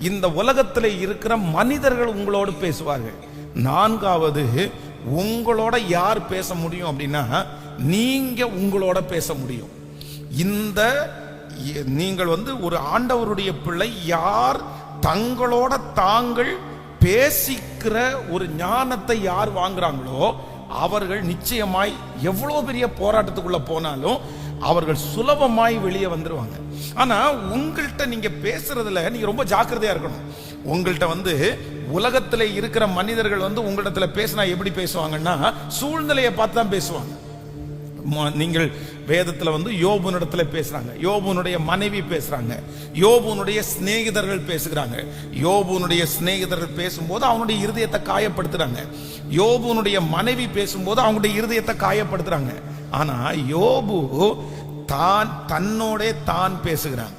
இந்த உலகத்தில் இருக்கிற மனிதர்கள் உங்களோடு பேசுவார்கள். நான்காவது, உங்களோட யார் பேச முடியும் அப்படின்னா நீங்க உங்களோட பேச முடியும். இந்த நீங்கள் ஒரு ஆண்டவருடைய பிள்ளை, யார் தங்களோட தாங்கள் பேசிக்கிற ஒரு ஞானத்தை யார் வாங்குறாங்களோ அவர்கள் நிச்சயமாய் எவ்வளவு பெரிய போராட்டத்துக்குள்ள போனாலும் அவர்கள் சுலபமாய் வெளியே வந்துருவாங்க. ஆனா உங்கள்கிட்ட நீங்க பேசுறதுல நீங்க ரொம்ப ஜாக்கிரதையா இருக்கணும். உங்கள்கிட்ட உலகத்துல இருக்கிற மனிதர்கள் உங்களிடத்துல பேசினா எப்படி பேசுவாங்கன்னா சூழ்நிலையை பார்த்து தான் பேசுவாங்க. நீங்கள் வேதத்துல யோபுனிடத்துல பேசுறாங்க, யோபுனுடைய மனைவி பேசுறாங்க, யோபுனுடைய சிநேகிதர்கள் பேசுகிறாங்க. யோபுனுடைய சிநேகிதர்கள் பேசும்போது அவனுடைய இருதயத்தை காயப்படுத்துறாங்க, யோபுனுடைய மனைவி பேசும்போது அவனுடைய இருதயத்தை காயப்படுத்துறாங்க. ஆனா யோபு தன்னோட தான் பேசுகிறான்.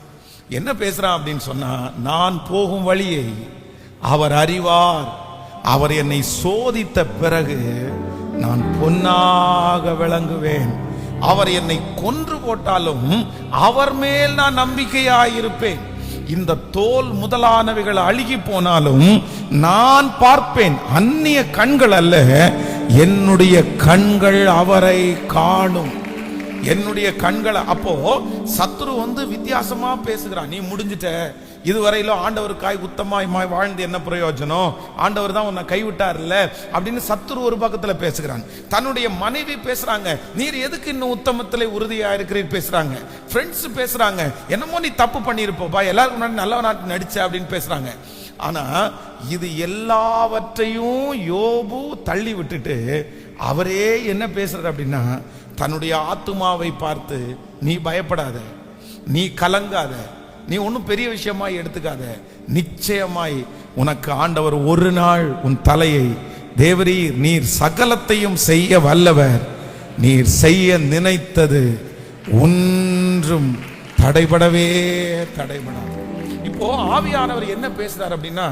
என்ன பேசுறான் அப்படின்னு சொன்னா, நான் போகும் வழியை அவர் அறிவார், அவர் என்னை சோதித்த பிறகு நான் பொன்னாக விளங்குவேன், அவர் என்னை கொன்று போட்டாலும் அவர் மேல் நான் நம்பிக்கையாயிருப்பேன், இந்த தோல் முதலானவைகள் அழுகி போனாலும் நான் பார்ப்பேன், அந்நிய கண்கள் அல்ல என்னுடைய கண்கள் அவரை காணும், என்னுடைய கண்களை. அப்போ சத்துரு வித்தியாசமா பேசுகிறான். நீ முடிஞ்சிட்ட, இதுவரையிலும் ஆண்டவருக்காய் உத்தமாய் வாழ்ந்து என்ன பிரயோஜனம், ஆண்டவர் தான் உன்னை கைவிட்டார்ல அப்படின்னு சத்துரு ஒரு பக்கத்துல பேசுகிறான். தன்னுடைய மனைவி பேசுறாங்க, நீர் எதுக்கு இன்னும் உத்தமத்திலே உறுதியா இருக்கிறீர் பேசுறாங்க. ஃப்ரெண்ட்ஸ் பேசுறாங்க, என்னமோ நீ தப்பு பண்ணிருப்போப்பா, எல்லாருக்கும் முன்னாடி நல்ல நாட்டு நடிச்ச அப்படின்னு பேசுறாங்க. ஆனா இது எல்லாவற்றையும் யோபு தள்ளி விட்டுட்டு அவரே என்ன பேசுறாரு அப்படின்னா, தன்னுடைய ஆத்துமாவை பார்த்து நீ பயப்படாத, நீ கலங்காத, நீ ஒன்னும் பெரிய விஷயமாய் எடுத்துக்காத, நிச்சயமாய் உனக்கு ஆண்டவர் ஒரு நாள் உன் தலையை, தேவரீர் நீர் சகலத்தையும் செய்ய வல்லவர், நீர் செய்ய நினைத்தது ஒன்றும் தடைபடவே தடைபடாது. இப்போ ஆவியானவர் என்ன பேசுறார் அப்படின்னா